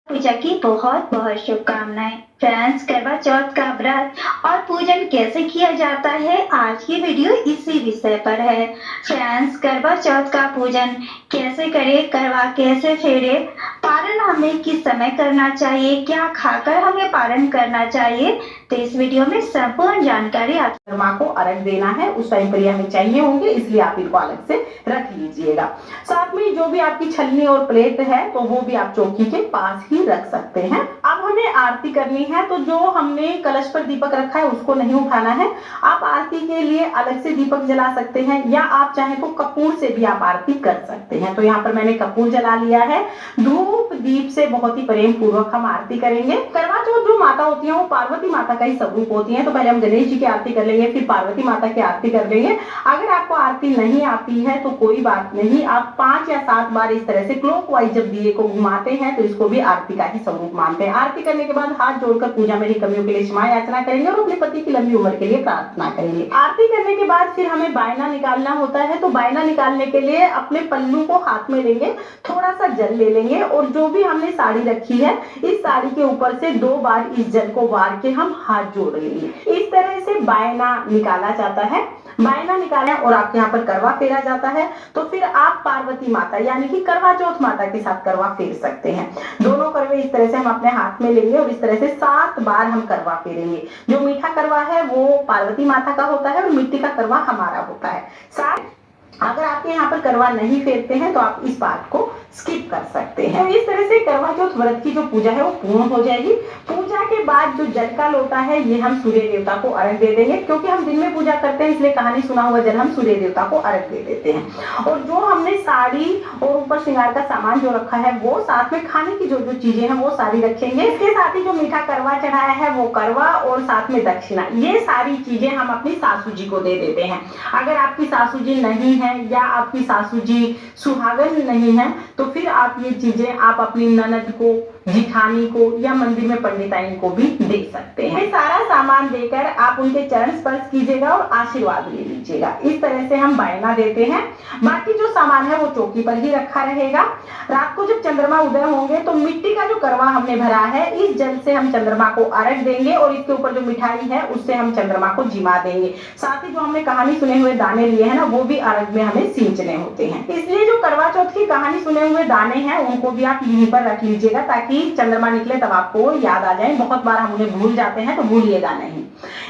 पूजा की बहुत बहुत शुभकामनाएं। फ्रेंड्स, करवा चौथ का व्रत और पूजन कैसे किया जाता है, आज की वीडियो इसी विषय पर है। फ्रेंड्स, करवा चौथ का पूजन कैसे करें, करवा कैसे फेरे, पारण हमें किस समय करना चाहिए, क्या खाकर हमें पारण करना चाहिए, तो इस वीडियो में संपूर्ण जानकारी आप चंद्रमा को अर्घ देना है। उस टाइम पर ये हमें चाहिए होंगे, इसलिए आप इनको अलग से रख लीजिएगा। साथ में जो भी आपकी छलनी और प्लेट है तो वो भी आप चौकी के पास ही रख सकते हैं। अब हमें आरती करनी है, तो जो हमने कलश पर दीपक रखा है उसको नहीं उठाना है। आप आरती के लिए अलग से दीपक जला सकते हैं, या आप चाहे तो कपूर से भी आप आरती कर सकते हैं। तो यहाँ पर मैंने कपूर जला लिया है। धूप दीप से बहुत ही प्रेम पूर्वक हम आरती करेंगे। करवा चौथ जो माता होती है वो पार्वती माता का ही स्वरूप होती है। तो पहले हम गणेश जी की आरती कर लेंगे, फिर पार्वती माता की आरती कर लेंगे। अगर आपको आरती नहीं आती है तो कोई बात नहीं, आप 5 या 7 बार इस तरह से क्लॉकवाइज जब दिए को घुमाते हैं तो इसको भी आरती का ही स्वरूप मानते हैं। आरती करने के बाद हाथ जोड़कर पूजा में कमियों के लिए क्षमा याचना करेंगे और अपने पति की लंबी उम्र के लिए प्रार्थना करेंगे। आरती करने के बाद फिर हमें बायना निकालना होता है। तो बायना निकालने के लिए अपने पल्लू को हाथ में लेंगे, थोड़ा सा जल ले लेंगे और जो भी हमने साड़ी रखी है इस साड़ी के ऊपर से 2 बार इस जल को वार के हम हाथ जोड़ लेंगे। इस तरह से बायना निकाला जाता है। बायना निकाला और आपके यहाँ पर करवा फेरा जाता है। तो फिर आप पार्वती माता यानी कि करवा चौथ माता के साथ करवा फेर सकते हैं। दोनों करवे इस तरह से हम अपने हाथ में लेंगे और इस तरह से 7 बार हम करवा फेरेंगे। जो मीठा करवा है वो पार्वती माता का होता है और मिट्टी का करवा हमारा होता है। अगर आपके यहाँ पर करवा नहीं फेरते हैं तो आप इस बात को स्किप कर सकते हैं। तो इस तरह से करवा चौथ व्रत की जो पूजा है वो पूर्ण हो जाएगी। पूजा के बाद जो जल का लोटा है ये हम सूर्य देवता को अर्घ दे देंगे, क्योंकि हम दिन में पूजा करते हैं इसलिए कहानी सुना हुआ जल हम सूर्य देवता को अर्घ दे देते हैं। और जो हमने साड़ी और ऊपर श्रृंगार का सामान जो रखा है वो, साथ में खाने की जो जो चीजें हैं वो सारी रखेंगे। इसके साथ ही जो मीठा करवा चढ़ाया है वो करवा और साथ में दक्षिणा, ये सारी चीजें हम अपनी सासू जी को दे देते हैं। अगर आपकी सासू जी नहीं है या आपकी सासू जी सुहागन नहीं है तो फिर आप ये चीजें आप अपनी ननद को, जिठानी को या मंदिर में पंडिताइन को भी दे सकते हैं। ये सारा सामान देकर आप उनके चरण स्पर्श कीजिएगा और आशीर्वाद ले लीजिएगा। इस तरह से हम बायना देते हैं। बाकी जो सामान है वो चौकी पर ही रखा रहेगा। रात को जब चंद्रमा उदय होंगे तो मिट्टी का जो करवा हमने भरा है इस जल से हम चंद्रमा को अर्घ देंगे और इसके ऊपर जो मिठाई है उससे हम चंद्रमा को जिमा देंगे। साथ ही जो हमने कहानी सुने हुए दाने लिए हैं ना वो भी अर्घ में हमें सींचने होते हैं। इसलिए जो करवा चौथ की कहानी सुने हुए दाने हैं उनको भी आप यहीं पर रख लीजिएगा, ताकि चंद्रमा निकले तब आपको याद आ जाए। बहुत बार हम उन्हें भूल जाते हैं तो भूलिएगा नहीं।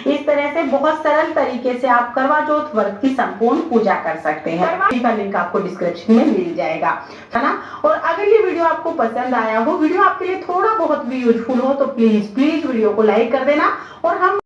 इस तरह से बहुत सरल तरीके से आप करवा चौथ व्रत की संपूर्ण पूजा कर सकते हैं। करवा का लिंक आपको डिस्क्रिप्शन में मिल जाएगा, है ना। और अगर ये वीडियो आपको पसंद आया हो, वीडियो आपके लिए थोड़ा बहुत भी यूजफुल हो तो प्लीज वीडियो को लाइक कर देना। और हम